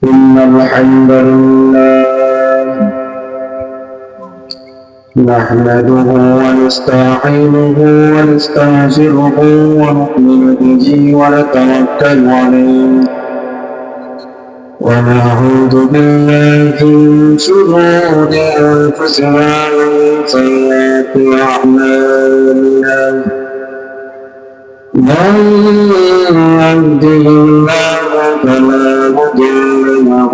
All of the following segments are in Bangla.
إن الحمد لله نحمده ونستعينه ونستغفره ونؤمن به ونتوكل عليه ونعوذ بالله من شرور أنفسنا ومن سيئات أعمالنا من يهده الله فلا مضل له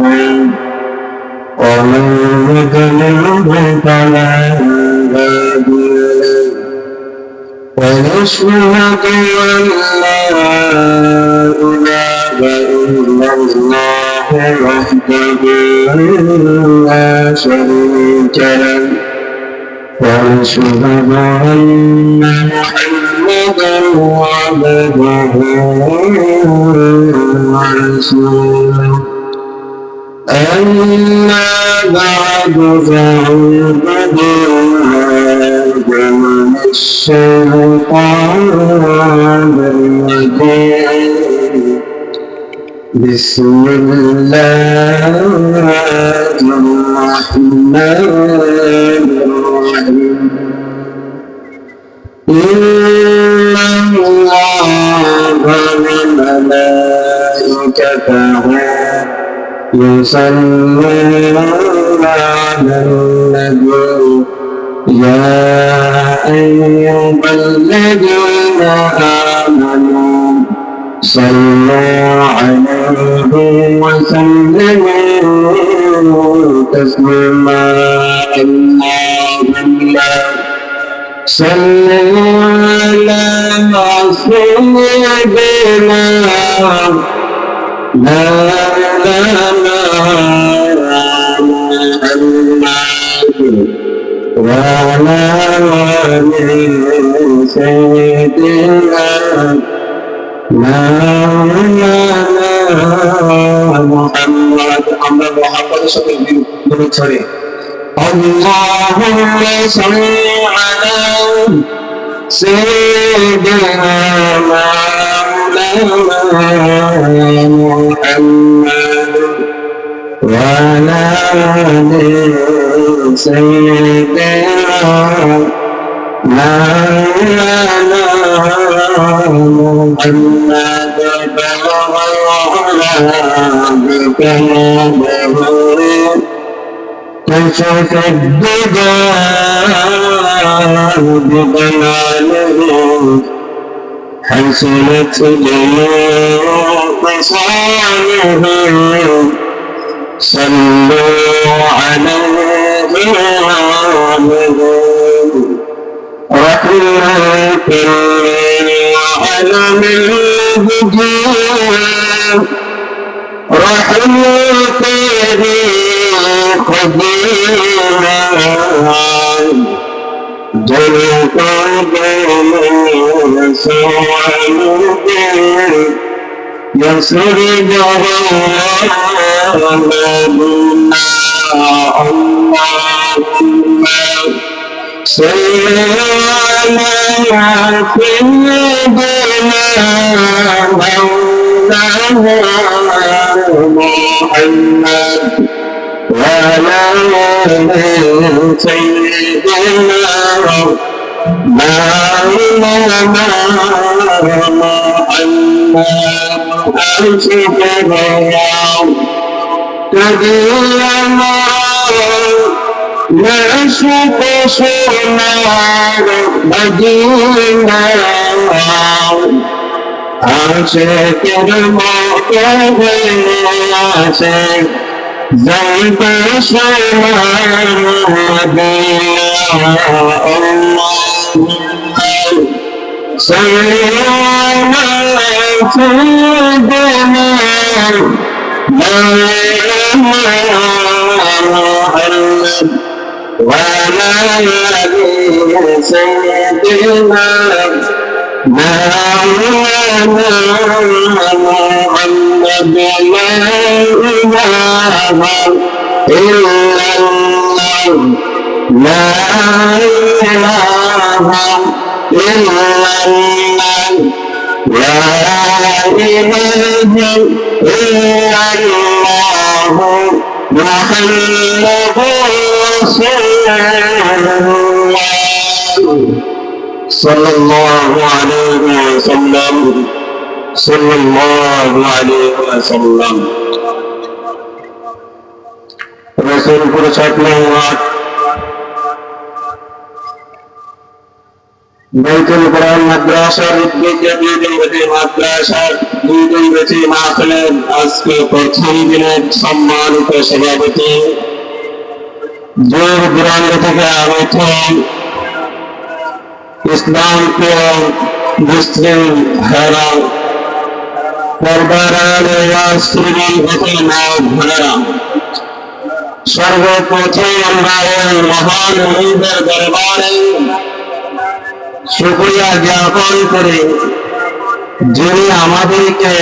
ومن يضلله فلا هادي له ونشهد أن لا إله إلا الله وحده لا شريك له ونشهد أن محمدا عبده ورسوله أما بعد فأعوذ بالله من الشيطان الرجيم بسم الله الرحمن الرحيم إن الله وملائكته يصلون على النبي يا أيها الذين آمنوا صلوا عليه وسلموا تسليما اللهم صل على سيدنا مولانا محمد وعلى آل سيدنا مولانا محمد আমরা মুহাম্মদের সাথে বিরোধ ছড়ে اللهم صل على سيدنا مولانا محمد وعلى آل سيدنا مولانا محمد كشف الدجى بضلاله حسنت جميع خصاله صلوا عليه رحمة العالم الوجود رحمة خديما جلق دم سوى يسر جهالنا اللهم صل على سيدنا مولانا محمد وعلى آل سيدنا مولانا محمد أرشدنا تدينا نشق سنار مدينة أرشد المعتدين زيد سلام اللهم صل على سيدنا محمد وعلى آل سيدنا مولانا محمد لا إله إلا الله لا إله إلا الله لا إله إلا الله মুহাম্মাদুর রাসূলুল্লাহ সাল্লাল্লাহু আলাইহি ওয়াসাল্লাম সাল্লাল্লাহু আলাইহি ওয়াসাল্লাম। রসুলপুর 7 নং ওয়ার্ড, বাইতুল কোরআন মাদ্রাসার উদ্যোগে 2 দিন ব্যাপী মাদ্রাসার 2 দিন ব্যাপী মাহফিলের আজকে প্রথম দিনের সম্মানিত সভাপতি, দূর দূরান্ত থেকে আগত ইসলাম প্রিয় মুসলিম ভাইরা, পর্দার আড়ালে ওয়াজ শ্রবণ হতে মা বোনেরা, সর্বপ্রথম আমরা এই মহান মুমিনের দরবারে শুকরিয়া জ্ঞাপন করি, যিনি আমাদেরকে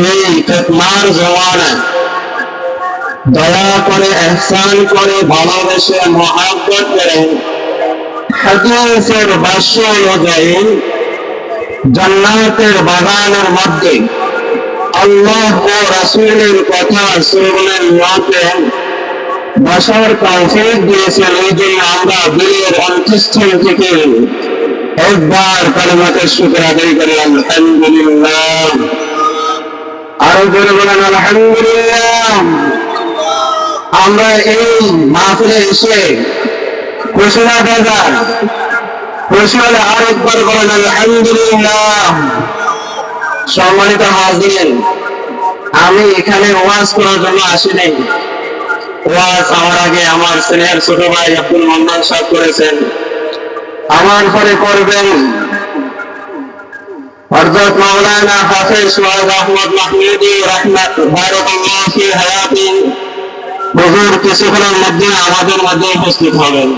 এই ফিতনার জমানায় দয়া করে, ইহসান করে, ভালোবেসে, মহব্বত করে হাদিসের ভাষ্য অনুযায়ী জান্নাতের বাগানের মধ্যে আল্লাহ ও রাসূলের কথা শ্রবণের নিয়তে বসার তৌফিক দিয়েছেন। এই জন্য আমরা দিলের অন্তঃস্থল থেকে একবার কালিমাতে শুকর আদায় করি, আলহামদুলিল্লাহ। আরো জোরে বলেন আলহামদুলিল্লাহ। আমরা এই মাহফিলে এসে খুশি না বেজার? খুশি হলে আরেকবার বলেন আলহামদুলিল্লাহ। সম্মানিত হাজিরিন, আমি এখানে ওয়াজ করার জন্য আসিনি। ওয়াজ আমার আগে আমার সিনিয়র ছোট ভাই আব্দুল মান্নান সাহেব করেছেন, আমার পরে করবেন হযরত মাওলানা হাফেজ সোহেব আহমদ মাহমুদি বারাকাল্লাহু ফি হায়াতি। হুজুর কিছুক্ষণের মধ্যে আমাদের মধ্যে উপস্থিত হবেন।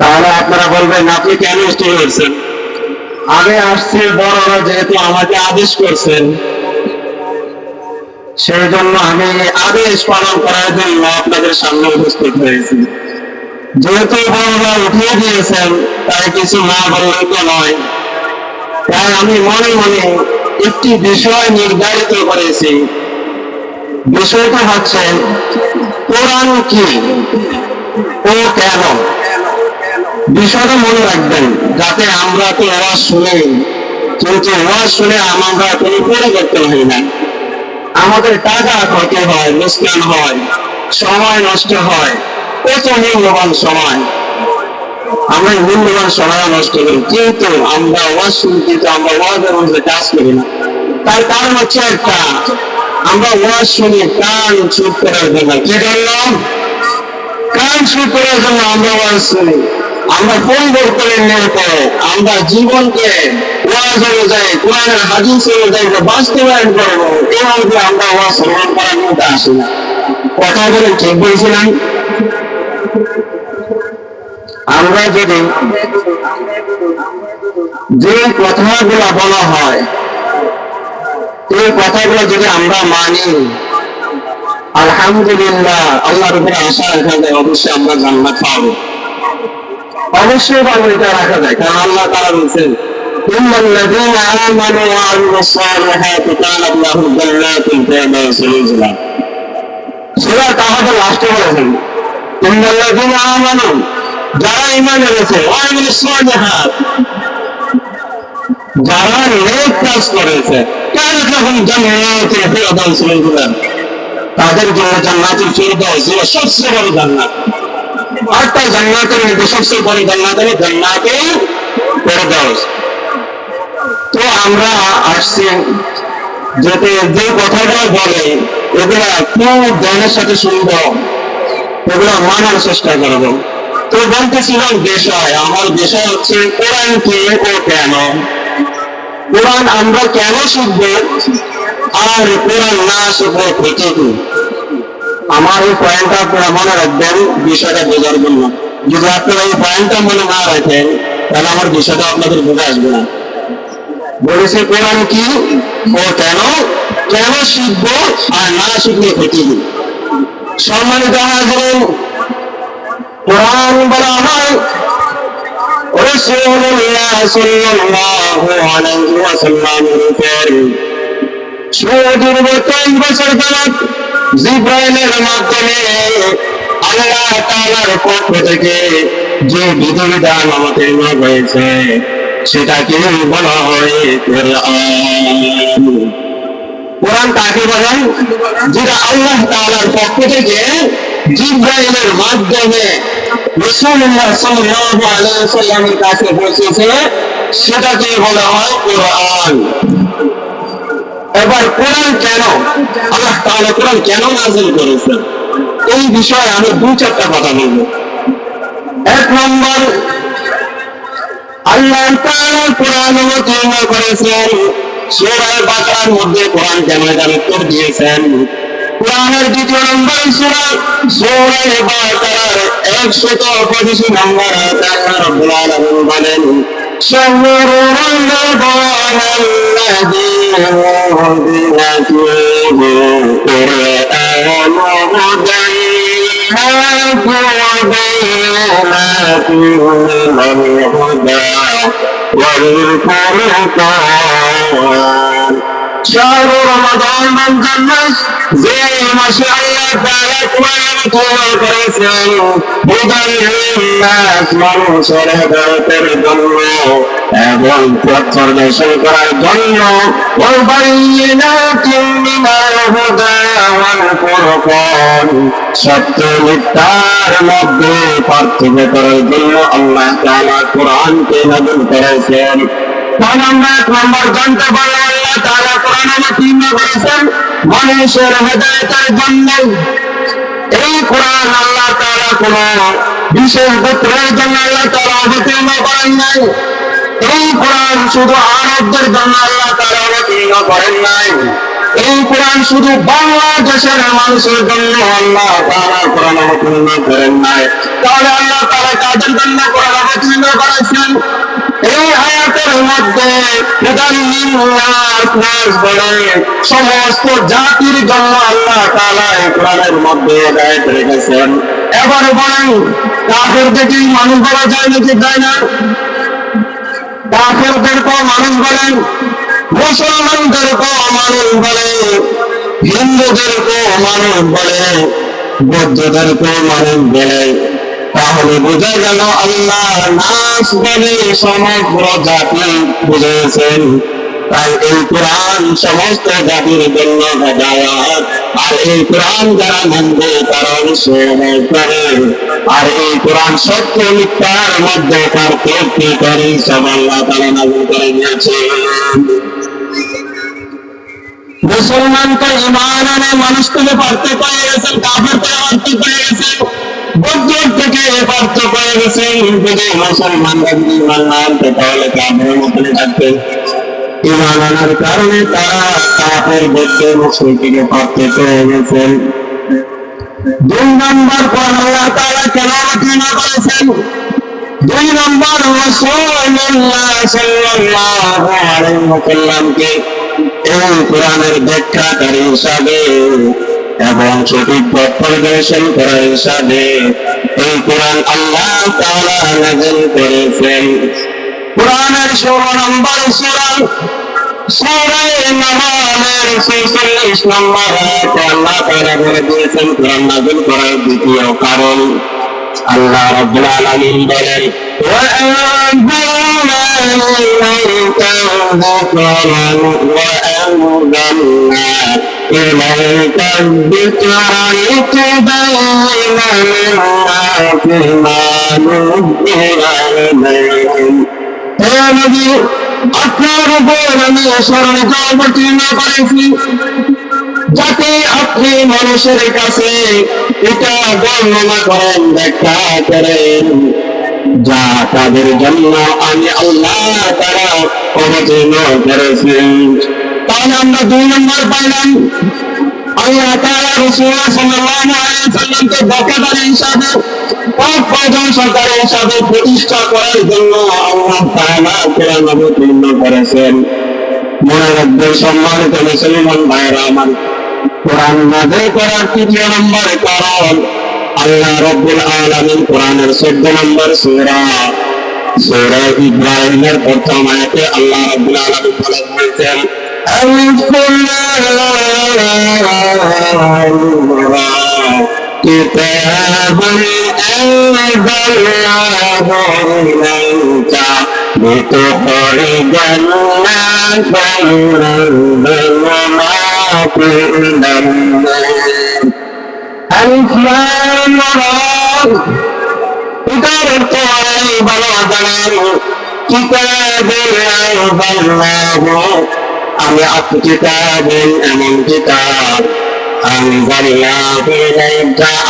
তাহলে আপনারা বলবেন আপনি কেন স্থির হয়েছেন? আগে আসছে বড়রা যেহেতু আমাকে আদেশ করছেন, সেই জন্য আমি আদেশ পালন করার জন্য আপনাদের সামনে উপস্থিত হয়েছি। যেহেতু বড়রা উঠিয়ে দিয়েছেন, তাই কিছু না বললে তো নয়। তাই আমি মনে মনে একটি বিষয় নির্ধারিত করেছি। বিষয়টা হচ্ছে কোরআন কি ও কেন। বিষয়টা মনে রাখবেন, যাতে আমরা তো ওয়াজ শুনে, কিন্তু ওয়াজ শুনে আমরা কোনো পরিবর্তন হই না। আমাদের টাকা ক্ষতি হয়, লোকসান হয়, সময় নষ্ট হয়, কত মূল্যবান সময়, আমরা মূল্যবান সময় নষ্ট করি, কিন্তু আমরা ওয়াজ শুনি, কিন্তু আমরা ওয়াজের মধ্যে কাজ করি না। তার কারণ হচ্ছে একটা, আমরা ওয়াজ শুনি কান চুপ করার জন্য। কি করলাম? কান চুপ করার জন্য আমরা ওয়াজ শুনি। আমরা পরিবর্তনের নিয়তে আমরা জীবনকে ওয়াজ অনুযায়ী, কোরআনের হাদিস অনুযায়ী বাস্তবায়ন করবো, এভাবে আমরা ওয়াজ শ্রবণ করার নিয়তে আসি না। কথা বলে ঠিক বলছিলাম? আমরা যদি যে কথাগুলো বলা হয়, এই কথাগুলো যদি আমরা মানি, আলহামদুলিল্লাহ, আল্লাহর উপরে আশা রাখা যায়, অবশ্যই আমরা জান্নাত পাবো। অবশ্যই পাবো, এটা রাখা যায়। কারণ আল্লাহ তাআলা বলছেন, ইন্নাল্লাযীনা আমানু ওয়া আমিলুস সালিহাতি কানাত লাহুম জান্নাতুল ফিরদাউসি নুজুলা। সূরা তাহাদের লাস্টে বলেছেন, ইন্নাল্লাযীনা আমানু, যারা ঈমান এনেছে, ওয়া আমিলুস সালিহাত, যারা নেক কাজ করেছে, কানাত লাহুম জান্নাতুল ফিরদাউসি নুজুলা, তাদের জন্য জান্নাতুল ফিরদাউস সবচেয়ে বড় জান্নাত। আটটা জান্নাতের মধ্যে সবচেয়ে বড় জান্নাত হলো জান্নাতুল ফিরদাউস। তো আমরা আসছি যাতে যে কথাগুলো বলে এগুলা খুব জ্ঞানের সাথে শুনবো, এগুলো মানার চেষ্টা করবো। তো বলতেছিলাম বিষয়, আমার বিষয় হচ্ছে কোরআন কি ও কেন। কোরআন আমরা কেন শিখবো, আর কোরআন না শিখবো ক্ষতি কি। আমার এই পয়েন্টটা আপনারা মনে রাখবেন বিষয়টা বোঝার জন্য। যদি আপনারা এই পয়েন্টটা মনে না রাখেন, তাহলে আমার বিষয়টা আপনাদের বুঝে আসবে না। বলেছে কোরআন কি ও কেন, কেন শিখবো আর না শিখলে ক্ষতি কি। সম্মানিত হাজিরিন, কোরআন বলা হয় রাসূলুল্লাহ সাল্লাল্লাহু আলাইহি ওয়াসাল্লামের উপর 70 বছর যাবত জিবরাইলের মাধ্যমে আল্লাহ তাআলার পক্ষ থেকে যে বিধিবিধান অবতীর্ণ হয়েছে সেটাকে বলা হয় কোরআন। কোরআন কাকে বলেন? যেটা আল্লাহ তাআলার পক্ষ থেকে জিবরাইলের মাধ্যমে রাসূলুল্লাহ সাল্লাল্লাহু আলাইহি ওয়াসাল্লামের কাছে পৌঁছেছে সেটাকে বলা হয় কোরআন। এবার কোরআন কেন আল্লাহ তাআলা কোরআন কেন নাযিল করেছেন এই বিষয়ে আমি দুই চারটা কথা বলবো। এক নম্বর, আল্লাহ তাআলা কোরআন অবতীর্ণ করেছেন সূরা বাকারার মধ্যে। কোরআন কেন এটার উত্তর দিয়েছেন। কোরআনের দ্বিতীয় নম্বর সূরা বাকারার 125 নম্বর আয়াতে আল্লাহ রাব্বুল আলামিন বলেন, شهر رمضان الذي أنزل فيه القرآن هدى للناس وبينات من الهدى والفرقان شهر رمضان রমজান মাস, যে মাসে আল্লাহ তাআলা কোরআন অবতীর্ণ করেছেন হুদাল লিন্নাস, মানুষের হেদায়েতের জন্য এবং পথ প্রদর্শন করার জন্য, ওয়া বাইয়িনাতিন মিনাল হুদা ওয়াল ফুরকান, সত্য মিথ্যার মধ্যে পার্থক্য করার জন্য আল্লাহ তাআলা কোরআনকে নাযিল করেছেন। তাহলে আমরা এক নম্বর জানতে পারলাম আল্লাহ তাআলা কোরআন অবতীর্ণ করেছেন মানুষের হেদায়েতের জন্য। এই কোরআন আল্লাহ তাআলা কোন বিশেষ গোত্রের জন্য আল্লাহ তাআলা অবতীর্ণ করেন নাই। এই কোরআন শুধু আরবদের জন্য আল্লাহ তাআলা অবতীর্ণ করেন নাই। এই কোরআন শুধু বাংলাদেশের মানুষের জন্য আল্লাহ তাআলা কোরআন অবতীর্ণ করেন নাই। তাহলে আল্লাহ তাআলা কাদের জন্য কোরআন অবতীর্ণ করেছেন? এই আয়াতের মধ্যে সমস্ত জাতির জন্য আল্লাহ তাআলা কোরআনের মধ্যে হেদায়েত রেখেছেন। এবার বলেন, কাফেরদেরকে মানুষ বলা যায় নাকি যায় না? কাফেরদেরকেও মানুষ বলেন, মুসলমানদেরকেও মানুষ বলে, হিন্দুদেরকেও মানুষ বলে, বৌদ্ধদেরকেও মানুষ বলে। তাহলে বোঝা গেল আল্লাহ নাস বলে সমগ্র জাতি বুঝেছেন। তাই এই কোরআন সমস্ত জাতির জন্য হেদায়েত। আর এই কোরআন যারা মানবে তারা অনুসরণ করে, আর এই কোরআন সত্য মিথ্যার মধ্যে পার্থক্য করে সব আল্লাহ তাআলা নাযিল করে দিয়েছেন। মুসলমান তো ঈমান আনে মানুষ থেকে পার্থক্য হয়ে গেছেন, কাফের থেকে পার্থক্য হয়ে গেছেন, বৌদ্ধ থেকে পার্থক্য হয়ে গেছেন। যদি মুসলমানরা ঈমান না আনতে তাহলে কাফেরের মতনই থাকবে। ঈমান আনার কারণে তারা কাফের বৌদ্ধ মুসলিম থেকে পার্থক্য হয়ে গেছেন। দুই নম্বর পর আল্লাহ তাআলা কেন অবতীর্ণ করেছেন? দুই নম্বর, রাসূলুল্লাহ সাল্লাল্লাহু আলাইহি ওয়াসাল্লামকে এই কোরআনের ব্যাখ্যাকারী হিসাবে এবং সঠিক পথ প্রদর্শন করার হিসাবে এই কোরআন আল্লাহ তাআলা নাযিল করেছেন। কোরআনের 16 নম্বর সূরা নাহলের 46 নম্বর আয়াতে আল্লাহ তাআলা বলে দিয়েছেন কোরআন নাযিল করার দ্বিতীয় কারণ। আল্লাহ রাব্বুল আলামিন বলেন, وأنزلنا إليك الذكر وأنزلنا إليك الذكر لتبين للناس ما نزل إليهم। হে নবী, আপনার উপর আমি স্মরণকে অবতীর্ণ করেছি যাতে আপনি মানুষের কাছে এটা বর্ণনা করেন, ব্যাখ্যা করেন, যা তাদের জন্য আমি আল্লাহ তাআলা অবতীর্ণ করেছি। তাহলে আমরা দুই নম্বর পাইলাম আল্লাহ তাআলা রাসূলুল্লাহ সাল্লাল্লাহু আলাইহি ওয়াসাল্লামকে ব্যাখ্যাকারী হিসাবে, পথ প্রদর্শনকারী হিসাবে প্রতিষ্ঠা করার জন্য আল্লাহ তাআলা কোরআন অবতীর্ণ করেছেন। মনে রাখবেন সম্মানিত মুসলমান ভাইরা আমার, কোরআন নাযিল করার তৃতীয় নম্বর কারণ আল্লাহ রাব্বুল আলামিন কোরআনের 14 নম্বর সূরা ইব্রাহিমের প্রথম আয়াতে আল্লাহ রাব্বুল আলামিন বলেছেন, ألف كتاب أنزلناه إليك لتخرج الناس من الظلمات إلى النور ألف لام را এটার অর্থ হয় ভালো জানেন আমি কিতাবেন এমন কিতাব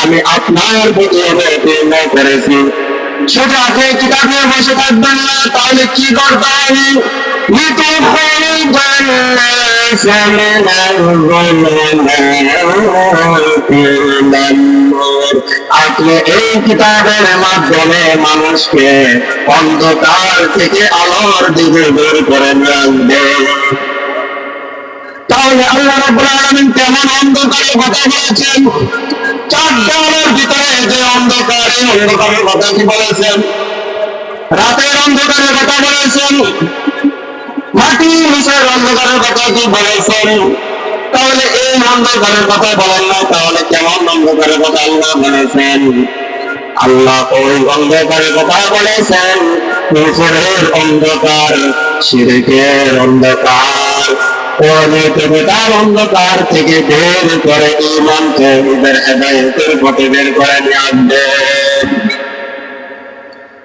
আমি আপনার প্রতি অবতীর্ণ করেছি। সেটা আপনি কিতাব নিয়ে বসে থাকবেন না, তাহলে কি করতে হবে? আপনি এই কিতাবের মাধ্যমে মানুষকে অন্ধকার থেকে আলোর দিকে বের করে নিয়ে আসবেন। তাহলে আল্লাহ রাব্বুল আলামিন কেমন অন্ধকারের কথা বলেছেন? চার দেওয়ালের ভিতরে যে অন্ধকার, এই অন্ধকারের কথা কি বলেছেন? রাতের অন্ধকারের কথা বলেছেন, মাটি নিচের অন্ধকারের কথা কি বলেছেন? তাহলে এই অন্ধকারের কথা বলেন না, তাহলে কেমন অন্ধকারের কথা আল্লাহ বলেছেন? আল্লাহ ওই অন্ধকারের কথা বলেছেন কুফরের অন্ধকার, শিরকের অন্ধকার, অনৈতিকতার অন্ধকার থেকে বের করে ঈমানকে নিজের হেদায়েতের পথে বের করে নিয়ে আসবে।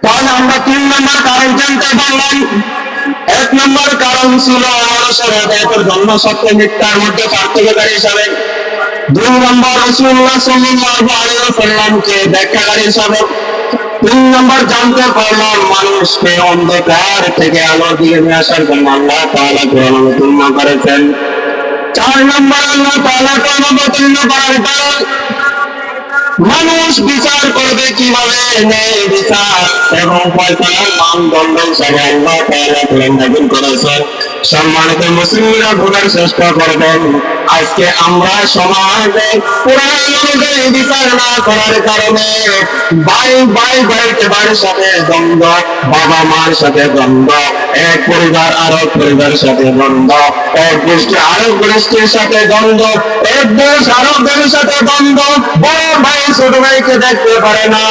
তাহলে আমরা 3 নম্বর কারণ জানতে পারলাম। 1 নম্বর কারণ ছিল মানুষের হেদায়েতের জন্য সত্য মিথ্যার মধ্যে পার্থক্যকারী হিসাবে। 2 নম্বর রাসূলুল্লাহ সাল্লাল্লাহু আলাইহি ওয়াসাল্লামকে ব্যাখ্যাকারী হিসাবে। 3 নম্বর জানতে পারলাম মানুষকে অন্ধকার থেকে আলোর দিকে নিয়ে আসার জন্য আল্লাহ তাআলা কোরআন অবতীর্ণ করেছেন। 4 নম্বর আল্লাহ তাআলা কোরআন অবতীর্ণ করার কারণ মানুষ বিচার করবে কিভাবে, ন্যায় বিচার এবং ফয়সালার মানদণ্ড হিসাবে আল্লাহ তাআলা কোরআন নাযিল করেছেন। সম্মানিত মুসলিমরা বোঝার চেষ্টা করবেন, আজকে আমরা সমাজে কোরআন অনুযায়ী বিচার না করার কারণে ভাইয়ের সাথে দ্বন্দ্ব, বাবা মার সাথে দ্বন্দ্ব, এক পরিবার আরেক পরিবারের সাথে দ্বন্দ্ব, এক গোষ্ঠী আরেক গোষ্ঠীর সাথে দ্বন্দ্ব, এক দেশ আরেক দেশের সাথে দ্বন্দ্ব, বড় ভাই ছোট ভাইকে দেখতে পারে না।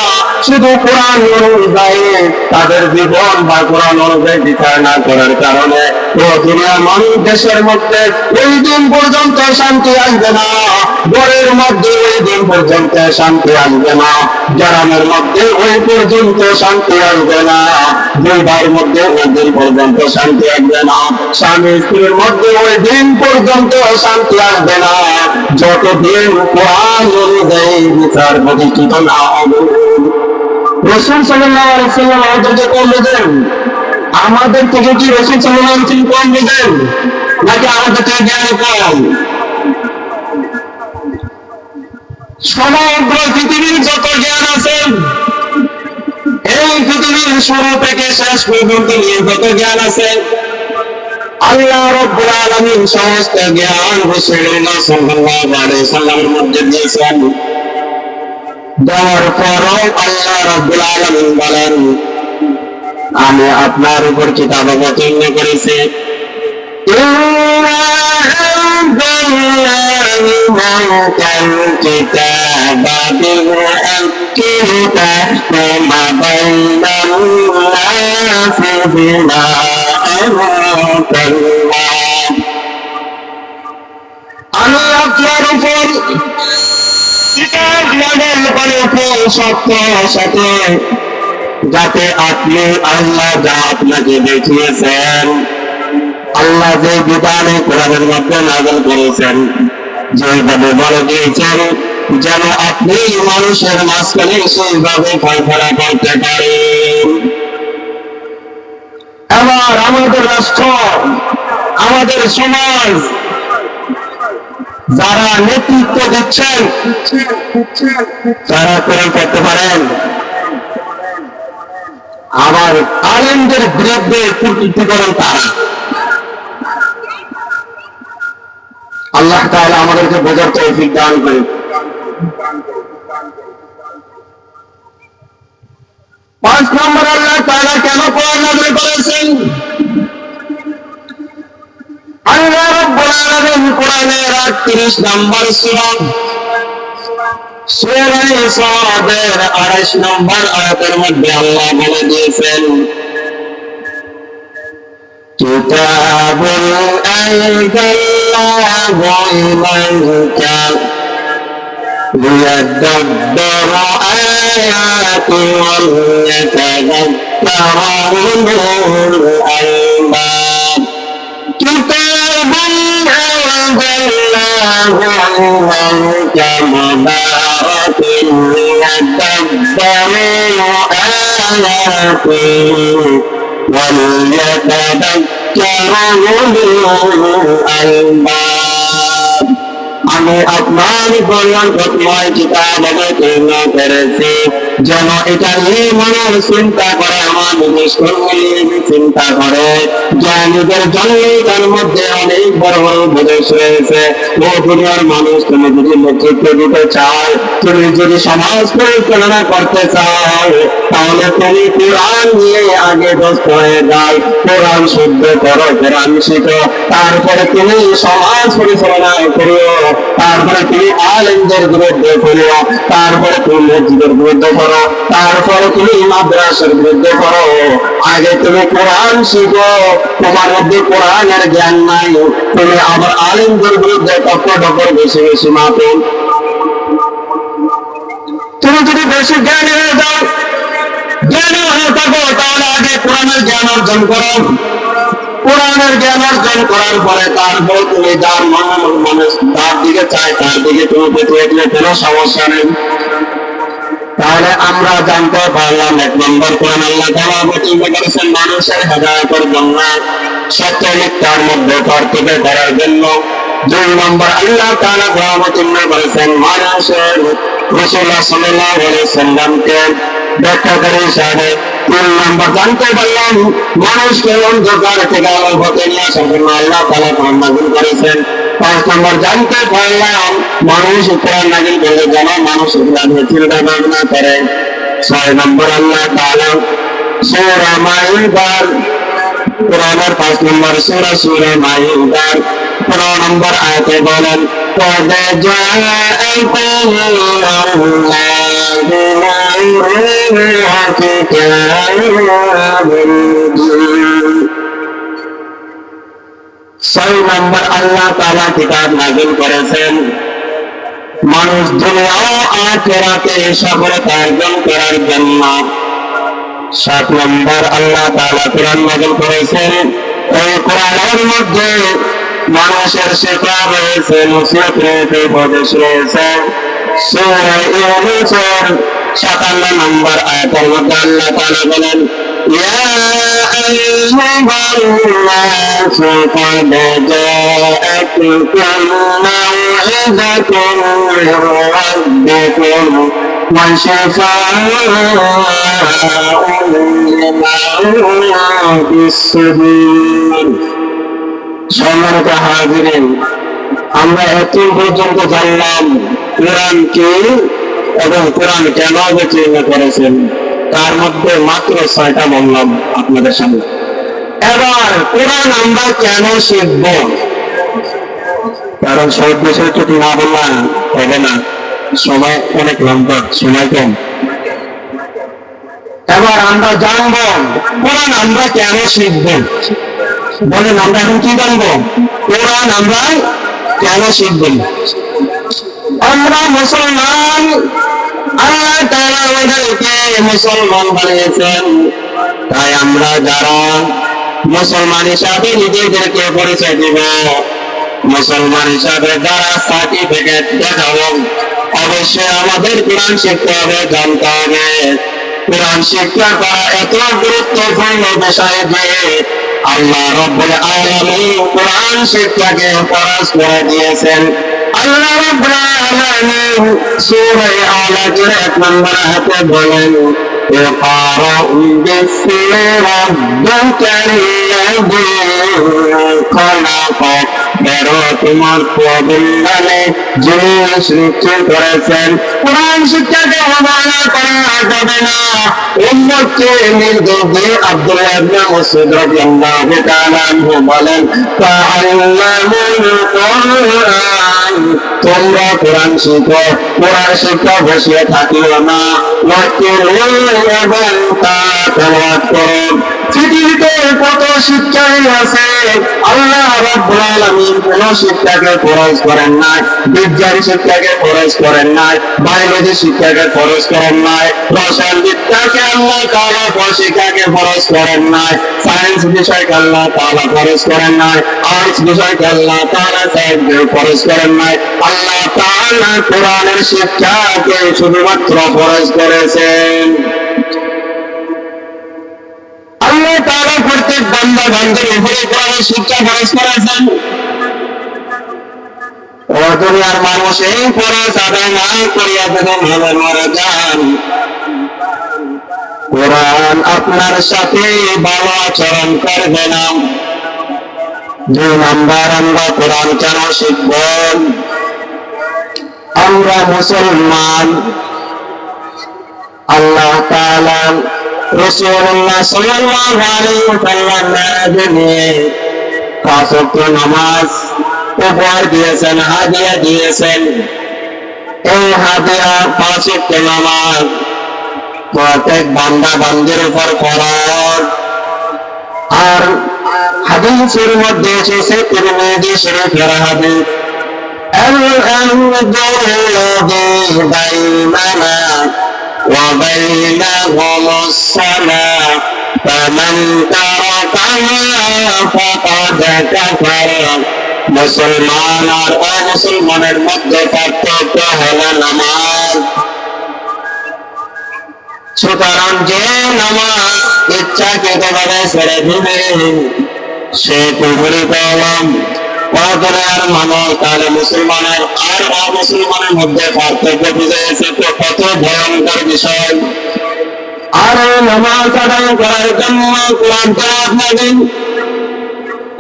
শুধু কোরআন অনুযায়ী তাদের জীবন বা কোরআন অনুযায়ী বিচার না করার কারণে দুনিয়ার মানুষ দেশের মধ্যে ওই দিন পর্যন্ত শান্তি আসবে না, ঘরের মধ্যে ওই দিন পর্যন্ত শান্তি আসবে না, গ্রামের মধ্যে ওই পর্যন্ত শান্তি আসবে না, দুই ভাইয়ের মধ্যে ওই দিন পর্যন্ত শান্তি আসবে না, স্বামী স্ত্রীর মধ্যে ওই দিন পর্যন্ত শান্তি আসবে না, যতদিন কোরআন অনুযায়ী বিচার প্রতিষ্ঠিত না হবে। রাসূল সাল্লাল্লাহু আলাইহি ওয়াসাল্লাম আমাদেরকে কোন বুঝেন? আমাদের থেকে কি রাসূল সাল্লাল্লাহু আলাইহি ওয়াসাল্লাম কম বুঝেন, নাকি আমাদের থেকে জ্ঞান কম? সমগ্র পৃথিবীর যত জ্ঞান আছে, এই পৃথিবীর শুরু থেকে শেষ পর্যন্ত নিয়ে যত জ্ঞান আছে, আল্লাহ রাব্বুল আলামিন সমস্ত জ্ঞান রাসূলুল্লাহ সাল্লাল্লাহু আলাইহি ওয়াসাল্লামের মধ্যে দিয়েছেন। দেওয়ার পরও আল্লাহ রাব্বুল আলামিন বলেন, আমি আপনার উপর কিতাব অবতীর্ণ করেছি। আমি আপনার উপর কিতাব নাযিল করেছি সত্যের সাথে, যাতে আপনি আল্লাহ যা আপনাকে দেখিয়েছেন, আল্লাহ যে বিধানে কোরআনের মধ্যে নাযিল করেছেন, যেভাবে বলে দিয়েছেন, যেন আপনি মানুষের মাঝখানে সেইভাবে ফয়সালা করতে পারেন। এবার আমাদের রাষ্ট্র, আমাদের সমাজ যারা নেতৃত্ব দিচ্ছেন তারা কোরআন করতে পারেন, আবার আলেমদের বিরুদ্ধে কূটনীতি করেন তারা। আল্লাহ তাআলা আমাদেরকে বোঝার তৌফিক দান করেন। 5 নম্বর আল্লাহ তাআলা কেন কোরআন নাযিল করেছেন? আল্লাহ রাব্বুল আলামিন কোরআনের 38 নম্বর সূরা সূরা সাদের 28 নম্বর আয়াতের মধ্যে আল্লাহ বলে দিয়েছেন, কিতাবুন আনজালনাহু ইলাইকা লিয়াদাব্বারু আয়াতিহি ওয়া লিয়াতাযাক্কারা উলুল আলবাব। কিতাবুন আনজালনাহু ইলাইকা মুবারাকুন লিয়াদাব্বারু আয়াতিহি وليتذكر أولو الألباب। আমি আপনার কল্যাণময় কিতাব অবতীর্ণ করেছি যেন এটা নিয়ে মানুষ চিন্তা করে, আমার চিন্তা করে। জ্ঞানীদের জন্য তার মধ্যে অনেক বড় বড় উপদেশ রয়েছে। ও দুনিয়ার মানুষ, তুমি যদি নেতৃত্ব দিতে চাও, তুমি যদি সমাজ পরিচালনা করতে চাও, তাহলে তুমি কোরআন নিয়ে আগে ব্যস্ত হয়ে যাও। কোরআন শুদ্ধ করো, কোরআন শিখো, তারপরে তুমি সমাজ পরিচালনা করিও, তারপরে তুমি আলেমদের বিরুদ্ধে করিও, তারপরে তুমি মসজিদের বিরুদ্ধে করো, তারপরে তুমি মাদ্রাসার বিরুদ্ধে করো। আগে তুমি কোরআন শিখো, তোমার মধ্যে কোরআনের জ্ঞান নাই, তুমি আবার আলেমদের বিরুদ্ধে টক্কর বেশি বেশি মাপো। তুমি যদি বেশি জ্ঞানী হয়ে যাও, জ্ঞানী হয়ে থাকো, তাহলে আগে কোরআনের জ্ঞান অর্জন করো। কোরআনের জ্ঞান অর্জন করার পরে তারপরে তুমি যার মানুষ তার দিকে চায়, তার দিকে তুমি পেতে উঠলে কোনো সমস্যা নেই। তাহলে আমরা জানতে পারলাম, এক নম্বর কোরআন আল্লাহ তাআলা অবতীর্ণ করেছেন মানুষের হেদায়েতের জন্য, সত্য মিথ্যার মধ্যে পার্থক্য করার জন্য। 2 নম্বর আল্লাহ তাআলা কোরআন অবতীর্ণ করেছেন মানুষের রাসূলুল্লাহ সাল্লাল্লাহু আলাইহি ওয়াসাল্লামকে ব্যাখ্যাকারী হিসাবে। 3 নম্বর জানতে পারলাম মানুষকে অন্ধকার থেকে আলোর পথে নিয়ে আসার জন্য আল্লাহ তাআলা কোরআন নাযিল করেছেন। 5 নম্বর জানতে পারলাম মানুষ কোরআন নাযিল করে যেন মানুষ ইসলামের চিন্তা ভাবনা করে। 6 নম্বর আল্লাহ তাআলা সূরা মাইদার কোরআনের 5 নম্বর সূরা মাইদার 15 নম্বর আয়াতে বলেন, قد جاءكم من الله نور وكتاب مبين। 6 নম্বর আল্লাহ তাআলা কিতাব নাযিল করেছেন মানুষ দুনিয়া ও আখিরাতে সফলতা অর্জন করার জন্য। 7 নম্বর আল্লাহ তাআলা কোরআন নাযিল করেছেন, এই কোরআনের মধ্যে মানুষের শিক্ষা রয়েছে, নসিহত রয়েছে, উপদেশ রয়েছে। সূরা ইউনূসের 57 নম্বর আয়াতের মধ্যে আল্লাহ তাআলা বলেন, ইয়া আইয়ুহান নাসু قد جاءتكم موعظة من ربكم وشفاء لما في الصدور। সম্মানিত হাজিরিন, আমরা এতদিন পর্যন্ত জানলাম কোরআন কি এবং কোরআন কেন অবতীর্ণ করেছেন, তার মধ্যে মাত্র 6টা বললাম আপনাদের সামনে। এবার কোরআন আমরা কেন শিখব, কারণ সব বিষয় তো না বললা হবে না, সময় অনেক লম্বা, সময় কম। এবার আমরা জানবো কোরআন আমরা কেন শিখব। বলেন, আমরা এখন কি জানবো? কোরআন আমরা কেন শিখব? আমরা মুসলমান, আল্লাহ তাআলা আমাদেরকে মুসলমান বানিয়েছেন, তাই আমরা যারা মুসলমান হিসাবে নিজেদেরকে পরিচয় দিব, মুসলমান হিসাবে যারা সার্টিফিকেট দেখাবো, অবশ্যই আমাদের কোরআন শিখতে হবে, জানতে হবে। কোরআন শিক্ষা করা এত গুরুত্বপূর্ণ বিষয় যে আল্লাহ রাব্বুল আলামিন কোরআন শিক্ষাকে ফরজ করে দিয়েছেন। আল্লাহ রাব্বুল আলামিন সূরা আলাকের 1 নম্বর আয়াতে বলেন, ইকরা বিসমি রাব্বিকাল লাযী খলাকক বেরো তোমার প্রবন্ধনে যিনি সৃষ্টি করেছেন। কোরআন শিক্ষাকে অবহেলা করা যাবে না। উম্মতকে নির্দেশ দিয়ে আব্দুল্লাহ ইবনে মাসউদ রাদিয়াল্লাহু তাআলা আনহু বলেন, তাআল্লামুল কুরআন, তোমরা কোরআন শিখো। কোরআন শিক্ষা বসিয়ে থাকিও না, এবং তা তেলাওয়াত করো। পৃথিবীতে কত শিক্ষাই আছে, আল্লাহ রাব্বুল আলামিন কোন শিক্ষাকে ফরজ করেন নাই। বিজ্ঞান শিক্ষাকে ফরজ করেন নাই, বায়োলজি শিক্ষাকে ফরজ করেন নাই, রসায়ন বিদ্যাকে আল্লাহ তাআলা শিক্ষাকে ফরজ করেন নাই, সায়েন্স বিষয়কে আল্লাহ তাআলা ফরজ করেন নাই, আর্টস বিষয়কে আল্লাহ তাআলা ফরজ করেন নাই। আল্লাহ তাআলা কোরআনের শিক্ষাকে শুধুমাত্র ফরজ করেছেন। আল্লাহ তাআলা প্রত্যেক বান্দা বান্দার উপরে কোরআনের শিক্ষা ফরজ করেছেন। ও দুনিয়ার মানুষ এই ফরজ আদায় না করিয়া যখন ভাবে মারা যান, কোরআন আপনার সাথে ভালো আচরণ করবে না। 2 নাম্বার, আমরা কোরআন কেন শিখব? আমরা মুসলমান। আল্লাহ তাআলা রাসূলুল্লাহ সাল্লাল্লাহু আলাইহি ওয়াসাল্লাম নিয়ে 5 ওয়াক্ত নামাজ উপহার দিয়েছেন, হাদিয়া দিয়েছেন। এই হাদিয়া 5 ওয়াক্ত নামাজ প্রত্যেক বান্দা বান্দির উপর ফরজ। আর হাদিসের মধ্যে এসেছে তিরমিজি শরীফের হাদিস, الذي بيننا وبينهم الصلاة فمن تركها فقد كفر। মুসলমান আর অমুসলমানের মধ্যে পার্থক্য হলো নামাজ। সুতরাং যে নামাজ ইচ্ছাকৃতভাবে ছেড়ে দিবে সে কুফরি করলাম। আর মানুষ তাহলে মুসলমানের আর অমুসলমানের মধ্যে পার্থক্য বুঝেছে তো কত ভয়ঙ্কর বিষয়। আর নামাজ আদায় করার জন্য কোরআন তেলাওয়াত করবেন।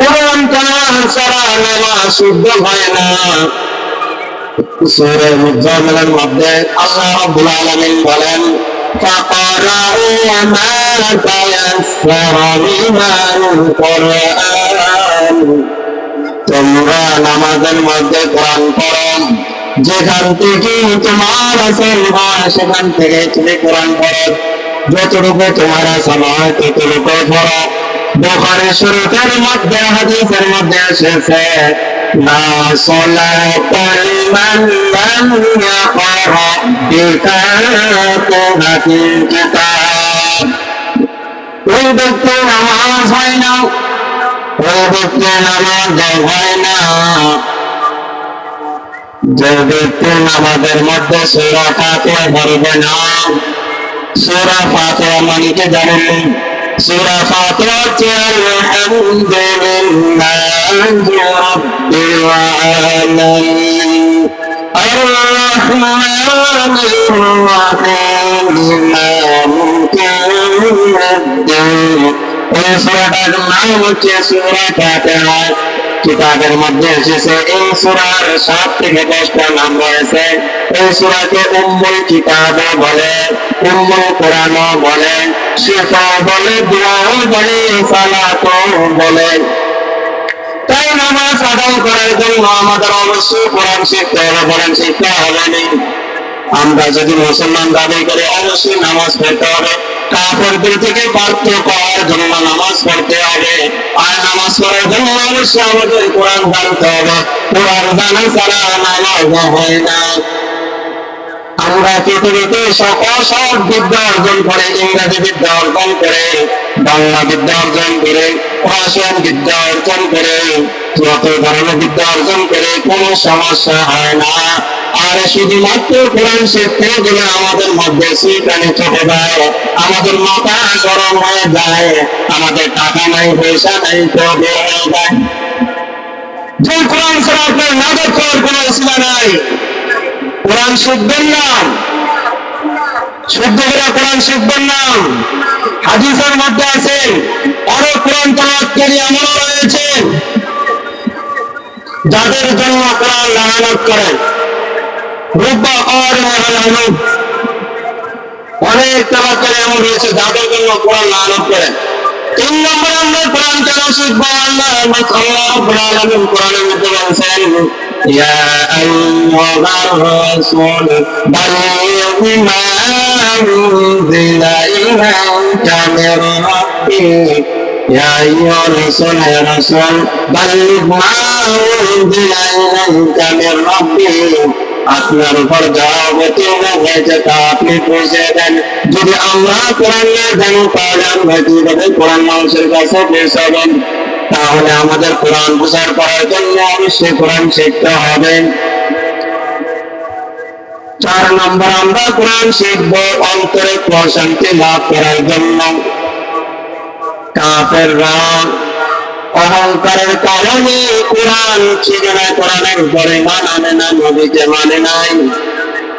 কোরআন তেলাওয়াত ছাড়া নামাজ শুদ্ধ হয় না। সূরা মুজাম্মিলের মধ্যে আল্লাহ রাব্বুল আলামিন বলেন, فَقَرَأُوا مَا تَيَسَّرَ مِنَ الْقُرْآنِ। তোমরা নামাজের মধ্যে কোরআন পড়ো, যেখান থেকে তোমার আসল হয় সেখান থেকে তুমি কোরআন পড়ো। যতটুকু তোমার আসল হয় ততটুকু পড়ো। বুখারী শরীফের মধ্যে হাদিসের মধ্যে এসেছে, লা সালাতা লিমান লাম ইয়াকরা বিফাতিহাতিল কিতাব। ওই ব্যক্তি নামাজ হয় না, ওই ব্যক্তি নামাজ হয় না যে ব্যক্তি নামাজের মধ্যে সূরা ফাতিহা পড়বে না। সূরা ফাতিহা মানে কি জানেন? সূরা ফাতিহা হচ্ছে আলহামদুলিল্লাহি রাব্বিল আলামিন আর-রাহমানির রাহিম মালিকি ইয়াউমিদ্দিন। এই সূরাটার নাম হচ্ছে সূরা ফাতিহা। কিতাবের মধ্যে এসেছে এই সূরার 7 থেকে 10টা নাম রয়েছে। এই সূরাকে উম্মুল কিতাবও বলে, উম্মুল কোরআনও বলে, শিফা বলে, দুআও বলে, সালাতও বলে। তাই নামাজ আদায় করার জন্য আমাদের অবশ্যই কোরআন শিখতে হবে। কোরআন শিখতে হবে না। আমরা যদি মুসলমান দাবি করে অবশ্যই নামাজ পড়তে হবে। কাফেরদের থেকে পার্থক্য করার জন্য নামাজ পড়তে হবে। আর নামাজ পড়ার জন্য অবশ্যই আমাদের কোরআন জানতে হবে। কোরআন জানা ছাড়া নামাজ হয় না। আমরা পৃথিবীতে সব বিদ্যা অর্জন করে, ইংরেজি বিদ্যা অর্জন করে, বাংলা বিদ্যা অর্জন করে, রাশিয়ান বিদ্যা অর্জন করে, যত ধরনের বিদ্যা অর্জন করে কোনো সমস্যা হয় না। আর শুধুমাত্র কোরআন শিখতে গেলে আমাদের মধ্যে শয়তানি চলে যায়, আমাদের মাথা গরম হয়ে যায়, আমাদের টাকা নাই, পয়সা নাই, তো বের হয়ে যায়। যে কোরআন ছাড়া আপনার নাজাত পাওয়ার কোনো উপায় নাই। কোরআন শিখবেন না, শুদ্ধ করে কোরআন শিখবেন না, হাদিসের মধ্যে আছে আরো কোরআন তেলাওয়াতকারী এমনও রয়েছে যাদের জন্য কোরআন লানত করেন। অনেক তেলাওয়াতকারী এমন রয়েছে যাদের জন্য কোরআন লানত করেন। 3 নম্বর আমরা কোরআন কেন শিখবো? আল্লাহ রাব্বুল আলামিন কোরআনের মধ্যে বলেছেন ইয়া আইয়ুহার রাসূল বাল্লিগ মা উনজিলা ইলাইকা মির রাব্বিক ইয়া আইয়ুহার রাসূল বাল্লিগ মা উনজিলা ইলাইকা মির রাব্বিক আপনার উপর যা অবতীর্ণ হয়েছে তা আপনি পৌঁছে দেন। যদি আমরা কোরআন না জানি তাহলে আমরা কিভাবে কোরআন মানুষের কাছে পৌঁছাবেন? তাহলে আমাদের কোরআন প্রচার করার জন্য অবশ্যই কোরআন শিখতে হবে। 4 নম্বর আমরা কোরআন শিখব অন্তরে প্রশান্তি লাভ করার জন্য। কাফেররা অহংকারের কারণে কোরআন শিখে না, কোরআনের উপরে ঈমান আনে না, নবীকে মানে নাই।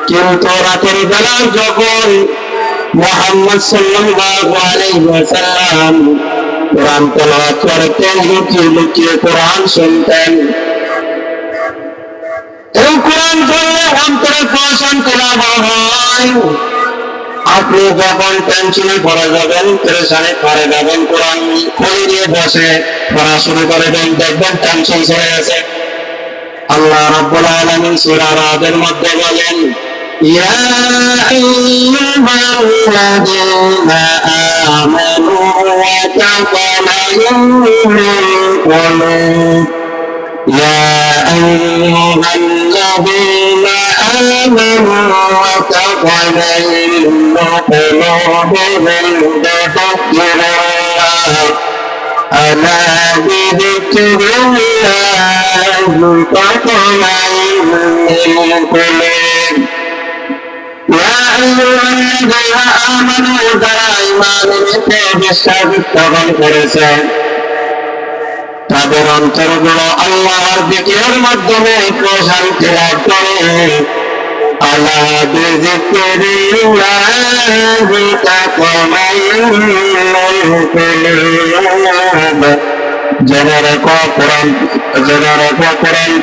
কিন্তু রাতের বেলা যখন মুহাম্মদ সাল্লাল্লাহু আলাইহি ওয়াসাল্লাম কোরআন তেলাওয়াত করতেন, লুকিয়ে লুকিয়ে কোরআন শুনতেন। এই কোরআন পড়লে অন্তরে প্রশান্তি লাভ হয়। আপনি যখন টেনশনে পড়ে যাবেন, পেরেশানি পড়ে যাবেন, কোরআন খুলে নিয়ে বসে পড়াশোনা করবেন, দেখবেন টেনশন চলে গেছে। আল্লাহ রাব্বুল আলামিন সূরা রাদের মধ্যে বলেন ইয়া আইয়ুহাল্লাযীনা আমানু ওয়া তাতামাইন্নুল কুলুব ইয়া আইয়ুহাল্লাযীনা আমানু ওয়া তাতামাইন্নুল কুলুব বিযিকরিল্লাহ আলা বিযিকরিল্লাহি তাতমাইন্নুল কুলুব ইয়া আইয়ুহাল্লাযীনা আমানু যারা ঈমান এনেছে, বিশ্বাস স্থাপন করেছে, তাদের অন্তরগুলো আল্লাহর যিকিরের মাধ্যমে প্রশান্তি লাভ করে। আলা বিযিকরিল্লাহি তাতমাইন্নুল কুলুব। জেনে রেখো কোরআন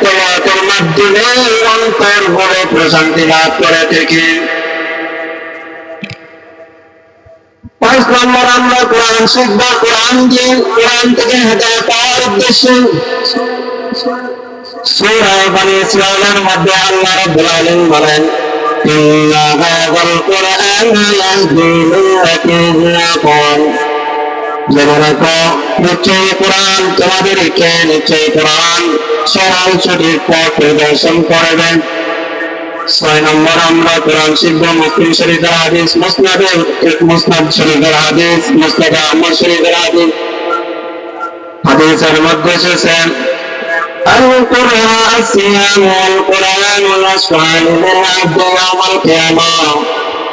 তেলাওয়াতের মাধ্যমে অন্তরগুলো প্রশান্তি লাভ করে থেকে। 5 নম্বর আমরা কোরআন শিখব কোরআন থেকে হেদায়েত পাওয়ার উদ্দেশ্যে। সূরা বনী ইসরাঈলের মধ্যে আল্লাহ রাব্বুল আলামিন বলেন ইন্না হাযাল কুরআনা ইয়াহদী লিল্লাতী হিয়া আকওয়াম। জেনে রাখো নিশ্চয়ই কোরআন তোমাদেরকে, নিশ্চয়ই কোরআন সরল সঠিক পথ প্রদর্শন করবে। 6 নম্বর আমরা কোরআন শিখব মুসলিম শরীফের হাদিস, মুসনাদ শরীফের হাদিস, মুসনাদ আহমদ শরীফের হাদিস। হাদিসের মধ্যে এসেছে আল কুরআন সিয়াম ওয়াল কুরআন ওয়াসফাল লিল আবদি ইয়াওমাল কিয়ামাহ।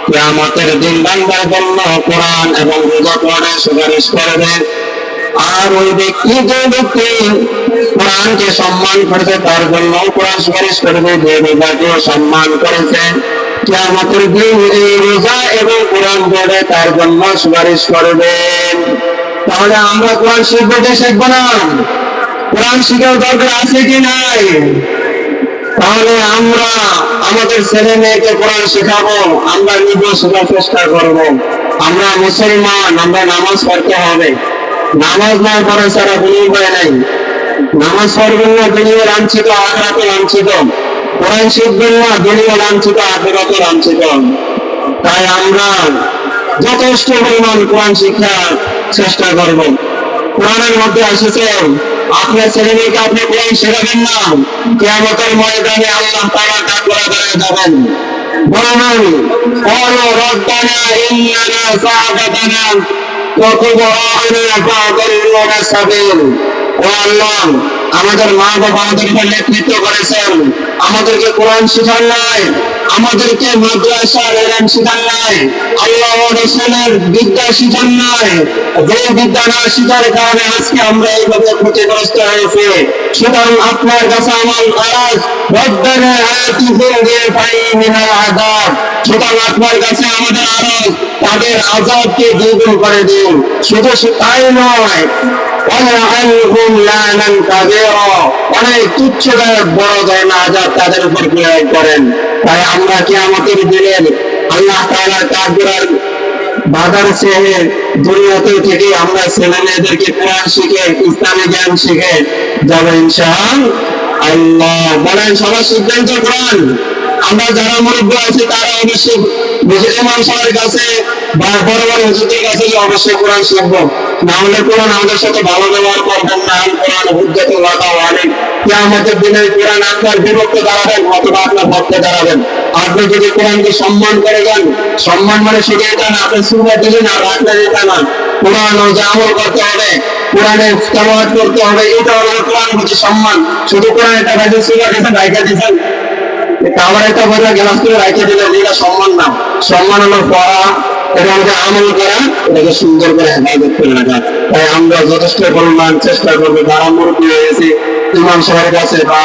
কিয়ামতের দিন বান্দার জন্য কোরআন এবং রোজা পড়ে সুপারিশ করবে। আর ওই ব্যক্তি যে ব্যক্তি কোরআনকে সম্মান করেছে তার জন্য কোরআন সুপারিশ করবে। যে রোজাকে সম্মান করেছে, কিয়ামতের দিন এই রোজা এবং কোরআন পড়ে তার জন্য সুপারিশ করবেন। তাহলে আমরা কোরআন শিখবো যে শিখবো না? কোরআন শিখার দরকার আছে কি নাই? তাহলে আমরা আমাদের ছেলে মেয়েকে কোরআন শেখাবো, আমরা নিজে শেখার চেষ্টা করব। আমরা মুসলমান, আমরা নামাজ পড়তে হবে। নামাজ না পড়ে সারা কোনো উপায় নাই। নামাজ পড়বেন না, দুনিয়া লাঞ্ছিত, আখিরাতে লাঞ্ছিত। কোরআন শিখবেন না, দুনিয়া লাঞ্ছিত, আখিরাতে লাঞ্ছিত। তাই আমরা যথেষ্ট পরিমাণ কোরআন শিক্ষার চেষ্টা করব। কোরআনের মধ্যে এসেছে আপনার ছেলে মেয়েকে আপনি কোরআন শেখাবেন না, কিয়ামতের ময়দানে আল্লাহ তাআলা কাঠগড়ায় দাঁড়িয়ে যাবেন। বলবেন ক্বালু রাব্বানা ইন্নানা সাআদানা ওয়া কুবরানা ফাআদাল্লুনা সাবিল। ও আল্লাহ, আমাদের মা বাবা আমাদের উপর নেতৃত্ব করেছেন, আমাদেরকে কোরআন শিখান নাই, আমাদেরকে মাদ্রাসার এলেম শিখান নাই, আল্লাহ ও রাসূলের বিদ্যা শিখান নাই। যে বিদ্যা না শিখার কারণে আজকে আমরা এইভাবে ক্ষতিগ্রস্ত হয়েছি। সুতরাং আপনার কাছে আমার আওয়াজ, রব্বানা আতিহিম বিআইফাইন মিনাল আযাব। সুতরাং আপনার কাছে আমাদের আওয়াজ, তাদের আযাবকে দ্বিগুণ করে দিন। শুধু তাই নয়, অনেক তুচ্ছদায়ক বড় ধরনের আযাব তাদের উপর প্রয়োগ করেন। তাই আমরা কিয়ামতের দিনে আল্লাহ তাআলার কাঠগড়ার বাজার চেয়ে দুনিয়াতে থেকে আমরা ছেলে মেয়েদেরকে কোরআন শিখে ইসলামী জ্ঞান শিখে যাবো ইনশাআল্লাহ। বলেন সবার সিদ্ধান্ত কোরআন। আমরা যারা মুরব্বী আছি তারা অবশ্যই ইমাম সাহেবের কাছে বা বড় বড় হুজুরদের কাছে অবশ্যই কোরআন শিখবো। না হলে কোরআন আমাদের সাথে ভালো ব্যবহার করবেন না। কোরআন হুজ্জাতুল ওয়াকাও আলাইহি, কিয়ামতের দিনে কোরআন আপনার বিপক্ষে দাঁড়াবেন অথবা আপনার পক্ষে দাঁড়াবেন। আপনি যদি কোরআনকে সম্মান করে যান, সম্মান মানে শুধু এটা না আপনি সুন্নাহ দিলেন আর রাখলেন এটা না, কোরআন ও যে আমল করতে হবে, কোরআনে তেলাওয়াত করতে হবে, এটা হলো কোরআন প্রতি সম্মান। শুধু কোরআন এটা ভাই সুন্নাহ দিয়েছেন রাইখা দিয়েছেন, আমার একটা বইটা গ্লাস করে রাইখা দিলেন, এটা সম্মান না। সম্মান হলো পড়া, এটা আমাদের আমল করা, এটাকে সুন্দর করে হেফাজত করে রাখা। তাই আমরা যথেষ্ট পরিমাণ চেষ্টা করবো, যারা মুরব্বী হয়েছে ইমাম সাহেবের কাছে বা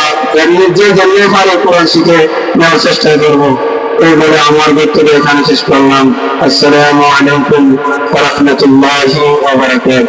যে জন্যে পারে কোরআন শিখে নেওয়ার চেষ্টা করবো। এই বলে আমার বক্তব্য এখানে শেষ করলাম। আসসালামু আলাইকুম ওয়া রাহমাতুল্লাহি ওয়া বারাকাতুহু।